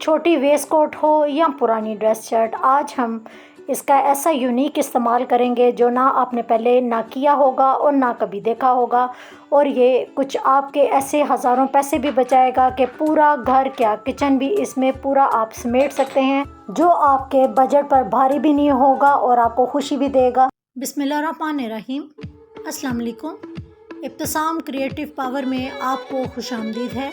छोटी waste coat हो या पुरानी ड्रेस शर्ट, आज हम इसका ऐसा यूनिक इस्तेमाल करेंगे जो ना आपने पहले ना किया होगा और ना कभी देखा होगा। और ये कुछ आपके ऐसे हज़ारों पैसे भी बचाएगा कि पूरा घर क्या किचन भी इसमें पूरा आप समेट सकते हैं, जो आपके बजट पर भारी भी नहीं होगा और आपको खुशी भी देगा। बिस्मिल्लाहिर्रहमानिर्रहीम, अस्सलाम वालेकुम। इब्तिसाम क्रिएटिव पावर में आपको खुशामदीद है।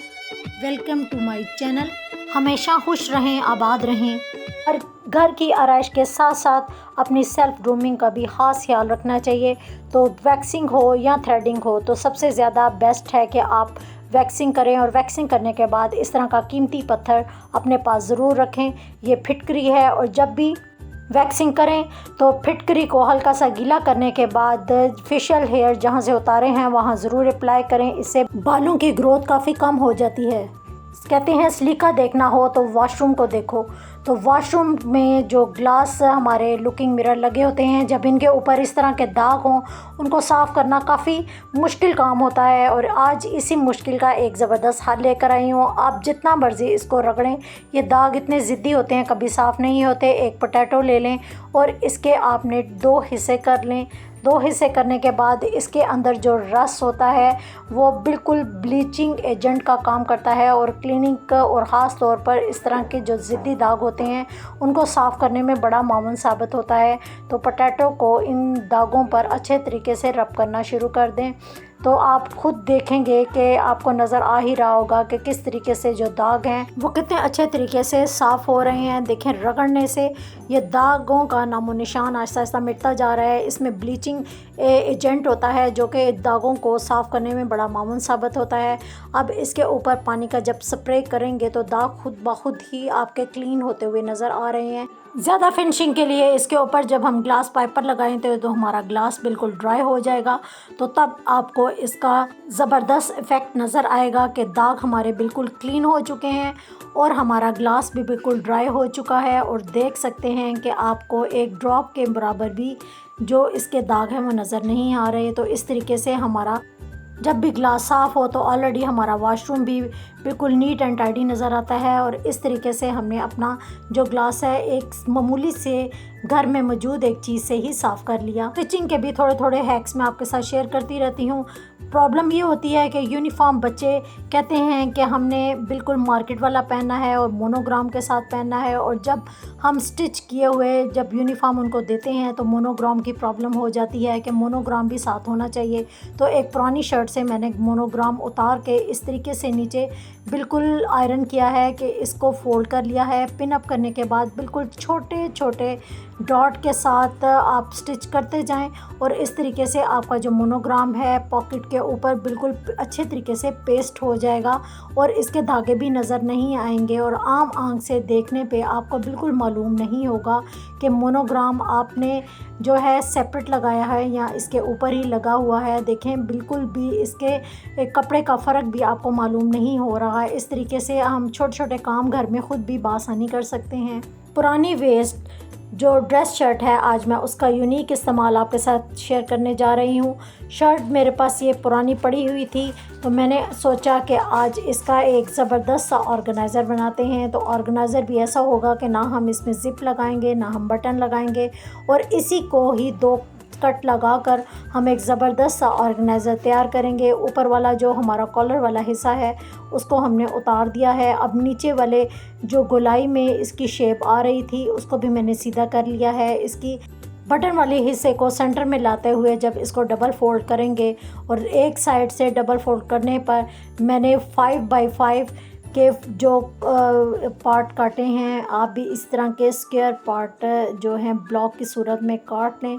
Welcome to my channel. हमेशा खुश रहें, आबाद रहें और घर की आराइश के साथ साथ अपनी सेल्फ ग्रूमिंग का भी ख़ास ख्याल रखना चाहिए। तो वैक्सिंग हो या थ्रेडिंग हो तो सबसे ज़्यादा बेस्ट है कि आप वैक्सिंग करें, और वैक्सिंग करने के बाद इस तरह का कीमती पत्थर अपने पास ज़रूर रखें। ये फिटकरी है, और जब भी वैक्सिंग करें तो फिटकरी को हल्का सा गीला करने के बाद फेशियल हेयर जहाँ से उतारे हैं वहाँ ज़रूर अप्लाई करें। इससे बालों की ग्रोथ काफ़ी कम हो जाती है। कहते हैं सलीका देखना हो तो वॉशरूम को देखो। तो वॉशरूम में जो ग्लास हमारे लुकिंग मिरर लगे होते हैं, जब इनके ऊपर इस तरह के दाग हों उनको साफ़ करना काफ़ी मुश्किल काम होता है। और आज इसी मुश्किल का एक ज़बरदस्त हल लेकर आई हूँ। आप जितना मर्ज़ी इसको रगड़ें, ये दाग इतने ज़िद्दी होते हैं, कभी साफ़ नहीं होते। एक पोटैटो ले लें और इसके आपने 2 हिस्से कर लें। 2 हिस्से करने के बाद इसके अंदर जो रस होता है वो बिल्कुल ब्लीचिंग एजेंट का काम करता है और क्लीनिंग का, और ख़ास तौर पर इस तरह के जो ज़िद्दी दाग होते हैं उनको साफ़ करने में बड़ा मामून साबित होता है। तो पोटैटो को इन दागों पर अच्छे तरीके से रब करना शुरू कर दें। तो आप खुद देखेंगे कि आपको नज़र आ ही रहा होगा कि किस तरीके से जो दाग हैं वो कितने अच्छे तरीके से साफ़ हो रहे हैं। देखें, रगड़ने से ये दागों का नामो निशान आहिस्ता आहिस्ता मिटता जा रहा है। इसमें ब्लीचिंग एजेंट होता है जो कि दागों को साफ़ करने में बड़ा मामून साबित होता है। अब इसके ऊपर पानी का जब स्प्रे करेंगे तो दाग खुद ब खुद ही आपके क्लीन होते हुए नज़र आ रहे हैं। ज़्यादा फिनिशिंग के लिए इसके ऊपर जब हम ग्लास पाइपर लगाएं तो हमारा ग्लास बिल्कुल ड्राई हो जाएगा। तो तब आपको इसका ज़बरदस्त इफ़ेक्ट नज़र आएगा कि दाग हमारे बिल्कुल क्लीन हो चुके हैं और हमारा ग्लास भी बिल्कुल ड्राई हो चुका है। और देख सकते हैं कि आपको एक ड्रॉप के बराबर भी जो इसके दाग हैं वो नज़र नहीं आ रहे। तो इस तरीके से हमारा जब भी ग्लास साफ़ हो तो ऑलरेडी हमारा वॉशरूम भी बिल्कुल नीट एंड टाइडी नज़र आता है। और इस तरीके से हमने अपना जो ग्लास है एक मामूली से घर में मौजूद एक चीज़ से ही साफ़ कर लिया। स्टिचिंग के भी थोड़े थोड़े हैक्स मैं आपके साथ शेयर करती रहती हूँ। प्रॉब्लम ये होती है कि यूनिफॉर्म बच्चे कहते हैं कि हमने बिल्कुल मार्केट वाला पहनना है और मोनोग्राम के साथ पहनना है, और जब हम स्टिच किए हुए जब यूनिफॉर्म उनको देते हैं तो मोनोग्राम की प्रॉब्लम हो जाती है कि मोनोग्राम भी साथ होना चाहिए। तो एक पुरानी शर्ट से मैंने मोनोग्राम उतार के इस तरीके से नीचे बिल्कुल आयरन किया है कि इसको फोल्ड कर लिया है। पिन अप करने के बाद बिल्कुल छोटे छोटे डॉट के साथ आप स्टिच करते जाएं, और इस तरीके से आपका जो मोनोग्राम है पॉकेट के ऊपर बिल्कुल अच्छे तरीके से पेस्ट हो जाएगा और इसके धागे भी नज़र नहीं आएंगे। और आम आंख से देखने पे आपको बिल्कुल मालूम नहीं होगा कि मोनोग्राम आपने जो है सेपरेट लगाया है या इसके ऊपर ही लगा हुआ है। देखें, बिल्कुल भी इसके कपड़े का फ़र्क भी आपको मालूम नहीं हो रहा है। इस तरीके से हम छोटे छोटे काम घर में ख़ुद भी बासानी कर सकते हैं। पुरानी वेस्ट जो ड्रेस शर्ट है, आज मैं उसका यूनिक इस्तेमाल आपके साथ शेयर करने जा रही हूँ। शर्ट मेरे पास ये पुरानी पड़ी हुई थी तो मैंने सोचा कि आज इसका एक ज़बरदस्त सा ऑर्गेनाइज़र बनाते हैं। तो ऑर्गेनाइज़र भी ऐसा होगा कि ना हम इसमें ज़िप लगाएंगे ना हम बटन लगाएंगे, और इसी को ही 2 कट लगाकर हम एक ज़बरदस्त सा ऑर्गेनाइज़र तैयार करेंगे। ऊपर वाला जो हमारा कॉलर वाला हिस्सा है उसको हमने उतार दिया है। अब नीचे वाले जो गोलाई में इसकी शेप आ रही थी उसको भी मैंने सीधा कर लिया है। इसकी बटन वाले हिस्से को सेंटर में लाते हुए जब इसको डबल फोल्ड करेंगे, और एक साइड से डबल फोल्ड करने पर मैंने 5x5 के जो पार्ट काटे हैं, आप भी इस तरह के स्क्वायर पार्ट जो हैं ब्लॉक की सूरत में काट लें,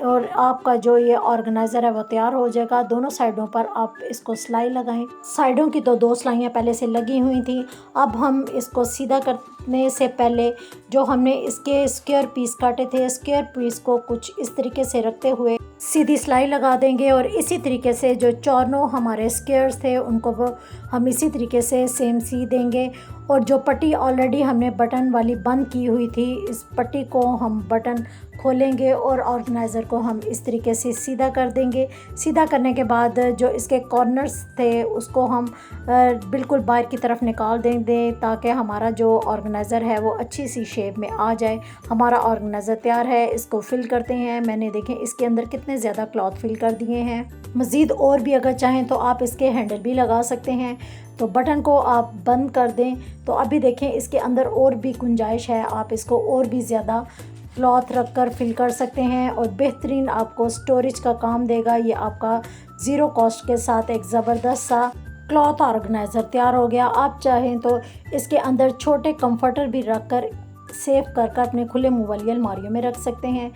और आपका जो ये ऑर्गेनाइज़र है वो तैयार हो जाएगा। दोनों साइडों पर आप इसको सिलाई लगाएं। साइडों की तो 2 सिलाइयाँ पहले से लगी हुई थी। अब हम इसको सीधा करने से पहले जो हमने इसके स्क्वायर पीस काटे थे, स्क्वायर पीस को कुछ इस तरीके से रखते हुए सीधी सिलाई लगा देंगे, और इसी तरीके से जो चौरनों हमारे स्क्वायर्स थे उनको वो हम इसी तरीके से सेम सी देंगे। और जो पट्टी ऑलरेडी हमने बटन वाली बंद की हुई थी, इस पट्टी को हम बटन खोलेंगे और ऑर्गेनाइज़र को हम इस तरीके से सीधा कर देंगे। सीधा करने के बाद जो इसके कॉर्नर्स थे उसको हम बिल्कुल बाहर की तरफ निकाल देंगे ताकि हमारा जो ऑर्गेनाइज़र है वो अच्छी सी शेप में आ जाए। हमारा ऑर्गेनाइज़र तैयार है, इसको फिल करते हैं। मैंने देखें इसके अंदर कितने ज़्यादा क्लॉथ फिल कर दिए हैं। मज़ीद और भी अगर चाहें तो आप इसके हैंडल भी लगा सकते हैं। तो बटन को आप बंद कर दें तो अभी देखें इसके अंदर और भी गुंजाइश है, आप इसको और भी ज़्यादा क्लॉथ रख कर फिल कर सकते हैं और बेहतरीन आपको स्टोरेज का काम देगा। ये आपका ज़ीरो कॉस्ट के साथ एक ज़बरदस्त सा क्लॉथ ऑर्गेनाइज़र तैयार हो गया। आप चाहें तो इसके अंदर छोटे कंफर्टर भी रख कर सेव कर कर अपने खुले मुँह वाली अलमारियों में रख सकते हैं।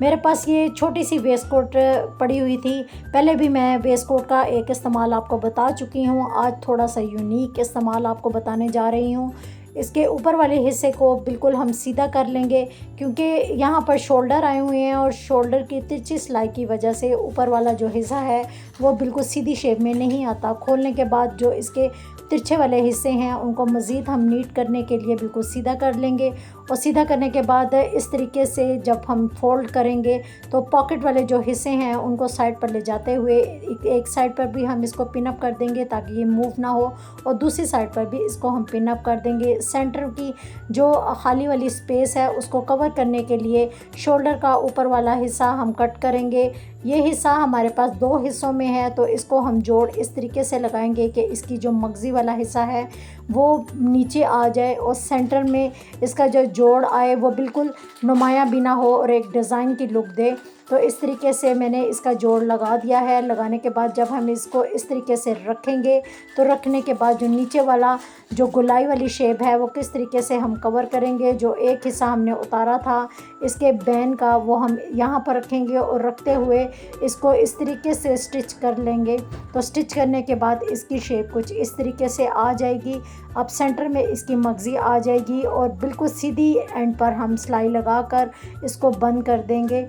मेरे पास ये छोटी सी वेस्ट कोट पड़ी हुई थी, पहले भी मैं वेस्ट कोट का एक इस्तेमाल आपको बता चुकी हूँ। आज थोड़ा सा यूनिक इस्तेमाल आपको बताने जा रही हूँ। इसके ऊपर वाले हिस्से को बिल्कुल हम सीधा कर लेंगे क्योंकि यहाँ पर शोल्डर आए हुए हैं और शोल्डर की तिरछी सिलाई की वजह से ऊपर वाला जो हिस्सा है वो बिल्कुल सीधी शेप में नहीं आता। खोलने के बाद जो इसके तिरछे वाले हिस्से हैं उनको मज़ीद हम नीट करने के लिए बिल्कुल सीधा कर लेंगे। और सीधा करने के बाद इस तरीके से जब हम फोल्ड करेंगे तो पॉकेट वाले जो हिस्से हैं उनको साइड पर ले जाते हुए एक साइड पर भी हम इसको पिन अप कर देंगे ताकि ये मूव ना हो और दूसरी साइड पर भी इसको हम पिन अप कर देंगे। सेंटर की जो खाली वाली स्पेस है उसको कवर करने के लिए शोल्डर का ऊपर वाला हिस्सा हम कट करेंगे। ये हिस्सा हमारे पास दो हिस्सों में है तो इसको हम जोड़ इस तरीके से लगाएंगे कि इसकी जो मगज़ी वाला हिस्सा है वो नीचे आ जाए और सेंटर में इसका जो जोड़ आए वो बिल्कुल नुमायाँ भी ना हो और एक डिज़ाइन की लुक दे। तो इस तरीके से मैंने इसका जोड़ लगा दिया है। लगाने के बाद जब हम इसको इस तरीके से रखेंगे तो रखने के बाद जो नीचे वाला जो गोलाई वाली शेप है वो किस तरीके से हम कवर करेंगे। जो एक हिस्सा हमने उतारा था इसके बैन का वो हम यहाँ पर रखेंगे और रखते हुए इसको इस तरीके से स्टिच कर लेंगे। तो स्टिच करने के बाद इसकी शेप कुछ इस तरीके से आ जाएगी। अब सेंटर में इसकी मगज़ी आ जाएगी और बिल्कुल सीधी एंड पर हम सिलाई लगाकर इसको बंद कर देंगे।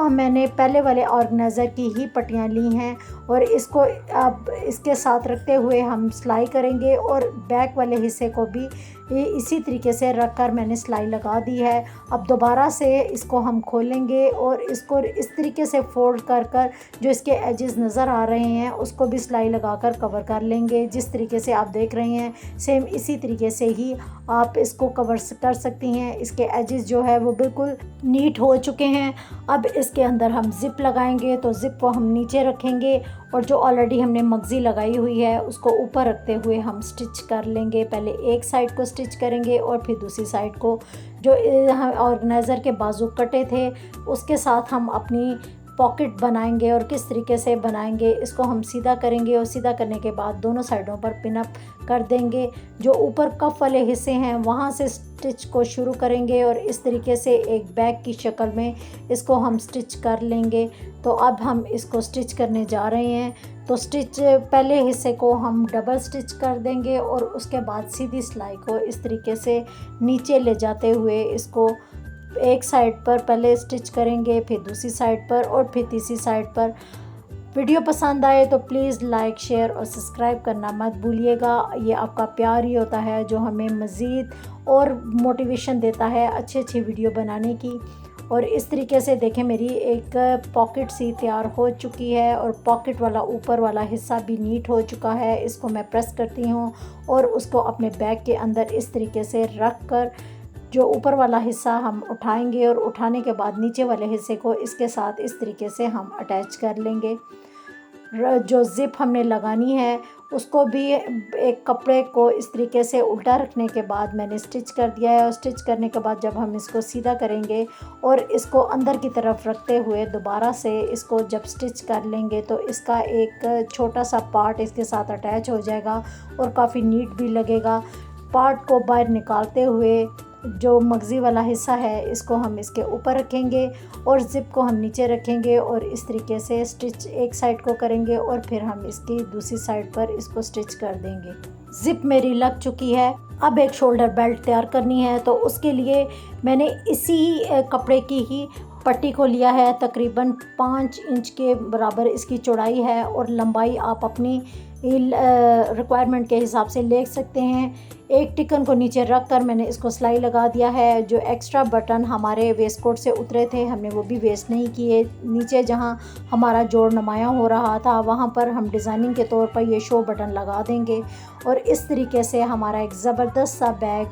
मैंने पहले वाले ऑर्गेनाइज़र की ही पट्टियाँ ली हैं और इसको अब इसके साथ रखते हुए हम सिलाई करेंगे और बैक वाले हिस्से को भी इसी तरीके से रख कर मैंने सिलाई लगा दी है। अब दोबारा से इसको हम खोलेंगे और इसको इस तरीके से फोल्ड कर कर जो इसके एजेस नज़र आ रहे हैं उसको भी सिलाई लगाकर कवर कर लेंगे। जिस तरीके से आप देख रहे हैं सेम इसी तरीके से ही आप इसको कवर कर सकती हैं। इसके एजेस जो है वो बिल्कुल नीट हो चुके हैं। अब इसके अंदर हम ज़िप लगाएंगे तो ज़िप को हम नीचे रखेंगे और जो ऑलरेडी हमने मगज़ी लगाई हुई है उसको ऊपर रखते हुए हम स्टिच कर लेंगे। पहले एक साइड को स्टिच करेंगे और फिर दूसरी साइड को। जो ऑर्गेनाइज़र के बाजू कटे थे उसके साथ हम अपनी पॉकेट बनाएंगे और किस तरीके से बनाएंगे इसको हम सीधा करेंगे और सीधा करने के बाद दोनों साइडों पर पिन अप कर देंगे। जो ऊपर कफ वाले हिस्से हैं वहाँ से स्टिच को शुरू करेंगे और इस तरीके से एक बैग की शक्ल में इसको हम स्टिच कर लेंगे। तो अब हम इसको स्टिच करने जा रहे हैं। तो स्टिच पहले हिस्से को हम डबल स्टिच कर देंगे और उसके बाद सीधी सिलाई को इस तरीके से नीचे ले जाते हुए इसको एक साइड पर पहले स्टिच करेंगे, फिर दूसरी साइड पर और फिर तीसरी साइड पर। वीडियो पसंद आए तो प्लीज़ लाइक, शेयर और सब्सक्राइब करना मत भूलिएगा। ये आपका प्यार ही होता है जो हमें मज़ीद और मोटिवेशन देता है अच्छी अच्छी वीडियो बनाने की। और इस तरीके से देखें मेरी एक पॉकेट सी तैयार हो चुकी है और पॉकेट वाला ऊपर वाला हिस्सा भी नीट हो चुका है। इसको मैं प्रेस करती हूँ और उसको अपने बैग के अंदर इस तरीके से रख कर जो ऊपर वाला हिस्सा हम उठाएंगे और उठाने के बाद नीचे वाले हिस्से को इसके साथ इस तरीके से हम अटैच कर लेंगे। जो ज़िप हमने लगानी है उसको भी एक कपड़े को इस तरीके से उल्टा रखने के बाद मैंने स्टिच कर दिया है। और स्टिच करने के बाद जब हम इसको सीधा करेंगे और इसको अंदर की तरफ रखते हुए दोबारा से इसको जब स्टिच कर लेंगे तो इसका एक छोटा सा पार्ट इसके साथ अटैच हो जाएगा और काफ़ी नीट भी लगेगा। पार्ट को बाहर निकालते हुए जो मगज़ी वाला हिस्सा है इसको हम इसके ऊपर रखेंगे और ज़िप को हम नीचे रखेंगे और इस तरीके से स्टिच एक साइड को करेंगे और फिर हम इसकी दूसरी साइड पर इसको स्टिच कर देंगे। ज़िप मेरी लग चुकी है। अब एक शोल्डर बेल्ट तैयार करनी है तो उसके लिए मैंने इसी कपड़े की ही पट्टी को लिया है। तकरीबन 5 इंच के बराबर इसकी चौड़ाई है और लंबाई आप अपनी रिक्वायरमेंट के हिसाब से ले सकते हैं। एक टिकन को नीचे रख कर मैंने इसको सिलाई लगा दिया है। जो एक्स्ट्रा बटन हमारे वेस्ट कोट से उतरे थे हमने वो भी वेस्ट नहीं किए। नीचे जहां हमारा जोड़ नुमायाँ हो रहा था वहां पर हम डिज़ाइनिंग के तौर पर ये शो बटन लगा देंगे और इस तरीके से हमारा एक ज़बरदस्त सा बैग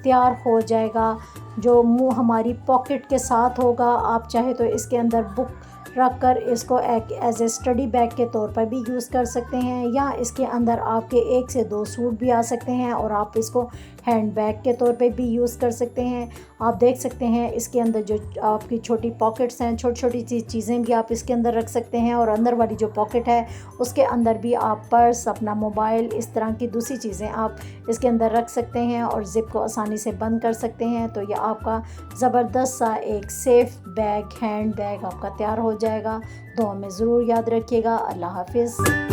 तैयार हो जाएगा जो मुँह हमारी पॉकेट के साथ होगा। आप चाहे तो इसके अंदर बुक रख कर इसको एज ए स्टडी बैग के तौर पर भी यूज़ कर सकते हैं या इसके अंदर आपके 1 से 2 सूट भी आ सकते हैं और आप इसको हैंड बैग के तौर पे भी यूज़ कर सकते हैं। आप देख सकते हैं इसके अंदर जो आपकी छोटी पॉकेट्स हैं, छोटी छोटी चीज़ें भी आप इसके अंदर रख सकते हैं और अंदर वाली जो पॉकेट है उसके अंदर भी आप पर्स, अपना मोबाइल, इस तरह की दूसरी चीज़ें आप इसके अंदर रख सकते हैं और ज़िप को आसानी से बंद कर सकते हैं। तो ये आपका ज़बरदस्त सा एक सेफ़ बैग, हैंड बैग आपका तैयार हो जाएगा। दुआ में ज़रूर याद रखिएगा। अल्लाह हाफ़िज़।